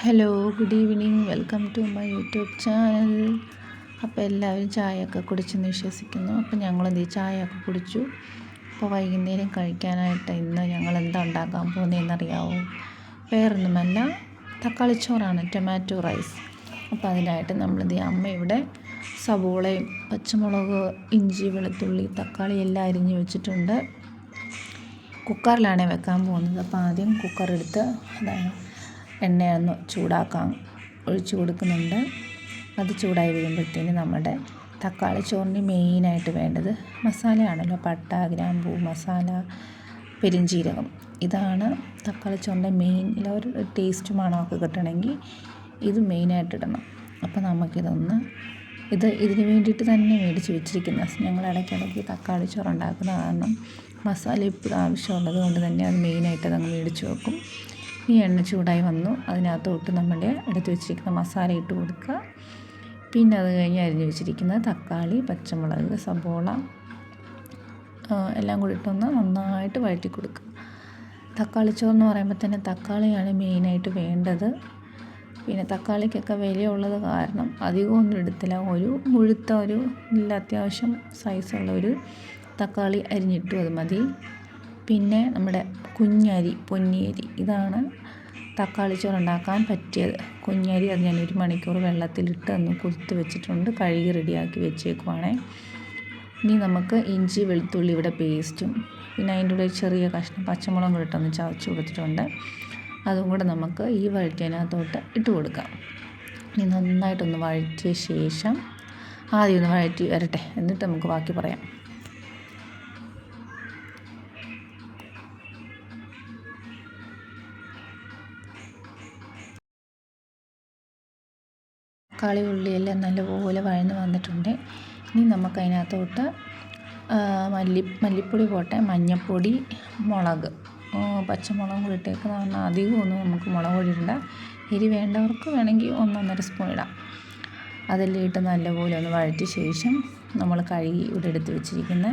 Hello, good evening. Welcome to my YouTube channel. അപ്പോൾ എല്ലാവരും ചായയൊക്കെ കുടിച്ചെന്ന് വിശ്വസിക്കുന്നു. അപ്പോൾ ഞങ്ങളെന്ത് ചായയൊക്കെ കുടിച്ചു. അപ്പോൾ വൈകുന്നേരം കഴിക്കാനായിട്ട് ഇന്ന് ഞങ്ങൾ എന്താ ഉണ്ടാക്കാൻ പോകുന്നതെന്നറിയാവോ? വേറൊന്നുമല്ല, തക്കാളിച്ചോറാണ്, ടൊമാറ്റോ റൈസ്. അപ്പോൾ അതിനായിട്ട് അമ്മ ഇവിടെ സവോളയും പച്ചമുളക്, ഇഞ്ചി, വെളുത്തുള്ളി, തക്കാളി എല്ലാം അരിഞ്ഞ് വെച്ചിട്ടുണ്ട്. കുക്കറിലാണ് വെക്കാൻ പോകുന്നത്. അപ്പോൾ ആദ്യം കുക്കറെടുത്ത് എണ്ണയൊന്ന് ഒഴിച്ചു കൊടുക്കുന്നുണ്ട്. അത് ചൂടായി വരുമ്പോഴത്തേന് നമ്മുടെ തക്കാളി ചോറിന് മെയിനായിട്ട് വേണ്ടത് മസാലയാണല്ലോ. പട്ട, ഗ്രാമ്പൂ, മസാല, പെരുംജീരകം. ഇതാണ് തക്കാളി ചോറിൻ്റെ മെയിൻ. ഒരു ടേസ്റ്റ് മണമൊക്കെ കിട്ടണമെങ്കിൽ ഇത് മെയിനായിട്ട് ഇടണം. അപ്പോൾ ഇതിന് വേണ്ടിയിട്ട് തന്നെ മേടിച്ച് വെച്ചിരിക്കുന്ന ഞങ്ങൾ ഇടയ്ക്കിടയ്ക്ക് തക്കാളി ചോറ് ഉണ്ടാക്കുന്ന കാരണം മസാല ഇപ്പോഴും ആവശ്യമുള്ളത് കൊണ്ട് തന്നെ അത് മെയിനായിട്ട് അതങ്ങ് മേടിച്ച് വെക്കും. ഈ എണ്ണ ചൂടായി വന്നു. അതിനകത്തോട്ട് നമ്മുടെ എടുത്ത് വെച്ചിരിക്കുന്ന മസാല ഇട്ട് കൊടുക്കുക. പിന്നെ അത് കഴിഞ്ഞ് അരിഞ്ഞ് വെച്ചിരിക്കുന്ന തക്കാളി, പച്ചമുളക്, സബോള എല്ലാം കൂടി ഇട്ടൊന്ന് നന്നായിട്ട് വഴറ്റി കൊടുക്കുക. തക്കാളി ചോറെന്ന് പറയുമ്പോൾ തന്നെ തക്കാളിയാണ് മെയിനായിട്ട് വേണ്ടത്. പിന്നെ തക്കാളിക്കൊക്കെ വിലയുള്ളത് കാരണം അധികമൊന്നും എടുത്തില്ല. മുഴുത്ത അത്യാവശ്യം സൈസുള്ള ഒരു തക്കാളി അരിഞ്ഞിട്ടു, അത് മതി. പിന്നെ നമ്മുടെ കുഞ്ഞരി, പൊന്നിയരി, ഇതാണ് തക്കാളി ചോറ് ഉണ്ടാക്കാൻ പറ്റിയത്. കുഞ്ഞരി അത് ഞാൻ 1 മണിക്കൂർ വെള്ളത്തിലിട്ട് ഒന്ന് കുതിർത്ത് വെച്ചിട്ടുണ്ട്. കഴുകി റെഡിയാക്കി വെച്ചേക്കുവാണേ. ഇനി നമുക്ക് ഇഞ്ചി, വെളുത്തുള്ളി ഇവിടെ പേസ്റ്റും പിന്നെ അതിൻ്റെ കൂടെ ചെറിയ കഷ്ണം പച്ചമുളകും കൂടെ ഇട്ടൊന്ന് ചതച്ച് കൊടുത്തിട്ടുണ്ട്. അതും കൂടെ നമുക്ക് ഈ വഴറ്റിയതിനകത്തോട്ട് ഇട്ട് കൊടുക്കാം. ഇനി നന്നായിട്ടൊന്ന് വഴറ്റിയ ശേഷം ആദ്യം ഒന്ന് വഴറ്റി വരട്ടെ, എന്നിട്ട് നമുക്ക് ബാക്കി പറയാം. തക്കാളി, ഉള്ളിയെല്ലാം നല്ലപോലെ വഴന്ന് വന്നിട്ടുണ്ട്. ഇനി നമുക്കതിനകത്തോട്ട് മല്ലിപ്പൊടി പോട്ടെ, മഞ്ഞൾപ്പൊടി, മുളക്, പച്ചമുളകും കൂടി ഇട്ടേക്കുന്നത് കാരണം അധികമൊന്നും നമുക്ക് മുളക് പൊടി ഇടണ്ട. എരി വേണ്ടവർക്ക് വേണമെങ്കിൽ 1-1.5 സ്പൂൺ ഇടാം. അതെല്ലാം ഇട്ട് നല്ലപോലെ ഒന്ന് വഴറ്റിയ ശേഷം നമ്മൾ കഴുകി ഇവിടെ എടുത്ത് വെച്ചിരിക്കുന്ന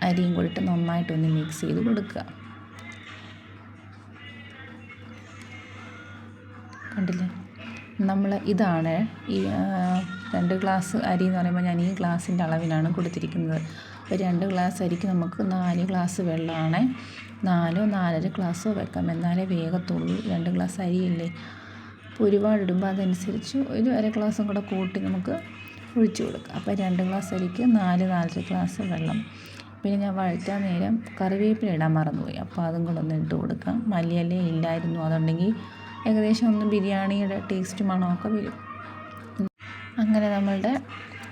അരിയും കൂടി ഇട്ട് നന്നായിട്ടൊന്ന് മിക്സ് ചെയ്ത് കൊടുക്കുക. കണ്ടില്ലേ? ഇതാണ് ഈ 2 ഗ്ലാസ് അരി എന്ന് പറയുമ്പോൾ ഞാൻ ഈ ഗ്ലാസിൻ്റെ അളവിനാണ് കൊടുത്തിരിക്കുന്നത്. അപ്പോൾ 2 ഗ്ലാസ് അരിക്ക് നമുക്ക് 4 ഗ്ലാസ് വെള്ളമാണ്. 4-4.5 ഗ്ലാസ്സോ വെക്കാം, എന്നാലേ വേഗത്തുള്ളൂ. 2 ഗ്ലാസ് അരിയല്ലേ. അപ്പോൾ ഒരുപാട് ഇടുമ്പോൾ അതനുസരിച്ച് 1 ഗ്ലാസും കൂടെ കൂട്ടി നമുക്ക് ഒഴിച്ചു കൊടുക്കാം. അപ്പോൾ 2 ഗ്ലാസ് അരിക്ക് 4-4.5 ഗ്ലാസ് വെള്ളം. പിന്നെ ഞാൻ വഴറ്റാൻ നേരം കറിവേപ്പില ഇടാൻ മറന്നുപോയി. അപ്പോൾ അതും കൂടെ ഒന്ന് ഇട്ട് കൊടുക്കാം. മല്ലിയില ഇല്ലായിരുന്നു, അതുണ്ടെങ്കിൽ ഏകദേശം ഒന്ന് ബിരിയാണിയുടെ ടേസ്റ്റ് മണമൊക്കെ വരും. അങ്ങനെ നമ്മളുടെ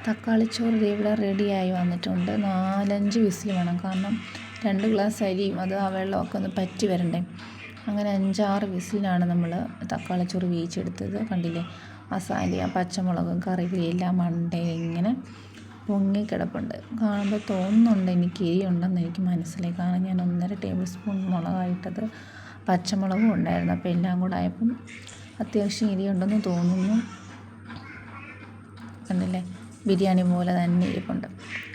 തക്കാളിച്ചോറ് ഇവിടെ റെഡിയായി വന്നിട്ടുണ്ട്. 4-5 വിസിൽ വേണം, കാരണം 2 ഗ്ലാസ് അരിയും അത് ആ വെള്ളമൊക്കെ ഒന്ന് പറ്റി വരണ്ടേ. അങ്ങനെ 5-6 വിസിലാണ് നമ്മൾ തക്കാളിച്ചോറ് വേവിച്ചെടുത്തത്. കണ്ടില്ലേ? മസാലയും പച്ചമുളകും കറിവേപ്പിലയും എല്ലാം മണ്ടയിൽ ഇങ്ങനെ പൊങ്ങിക്കിടപ്പുണ്ട്. കാണുമ്പോൾ തോന്നുന്നുണ്ട് എനിക്ക് എരി ഉണ്ടെന്ന് എനിക്ക് മനസ്സിലായി. കാരണം ഞാൻ 1.5 ടേബിൾ സ്പൂൺ മുളകായിട്ടത്, പച്ചമുളകും ഉണ്ടായിരുന്നു. അപ്പോൾ എല്ലാം കൂടെ ആയപ്പം അത്യാവശ്യം എരിയുണ്ടെന്ന് തോന്നുന്നു. കണ്ടില്ലേ? ബിരിയാണി പോലെ തന്നെ ഇരിപ്പുണ്ട്.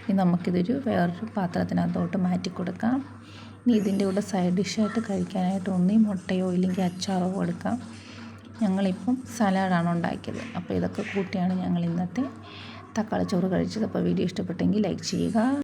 ഇനി നമുക്കിതൊരു വേറൊരു പാത്രത്തിനകത്തോട്ട് മാറ്റി കൊടുക്കാം. ഇനി ഇതിൻ്റെ കൂടെ സൈഡ് ഡിഷായിട്ട് കഴിക്കാനായിട്ട് ഒന്നീ മുട്ടയോ ഇല്ലെങ്കിൽ അച്ചാറോ കൊടുക്കാം. ഞങ്ങളിപ്പം സലാഡാണ് ഉണ്ടാക്കിയത്. അപ്പോൾ ഇതൊക്കെ കൂട്ടിയാണ് ഞങ്ങൾ ഇന്നത്തെ തക്കാളിച്ചോറ് കഴിച്ചത്. അപ്പോൾ വീഡിയോ ഇഷ്ടപ്പെട്ടെങ്കിൽ ലൈക്ക് ചെയ്യുക.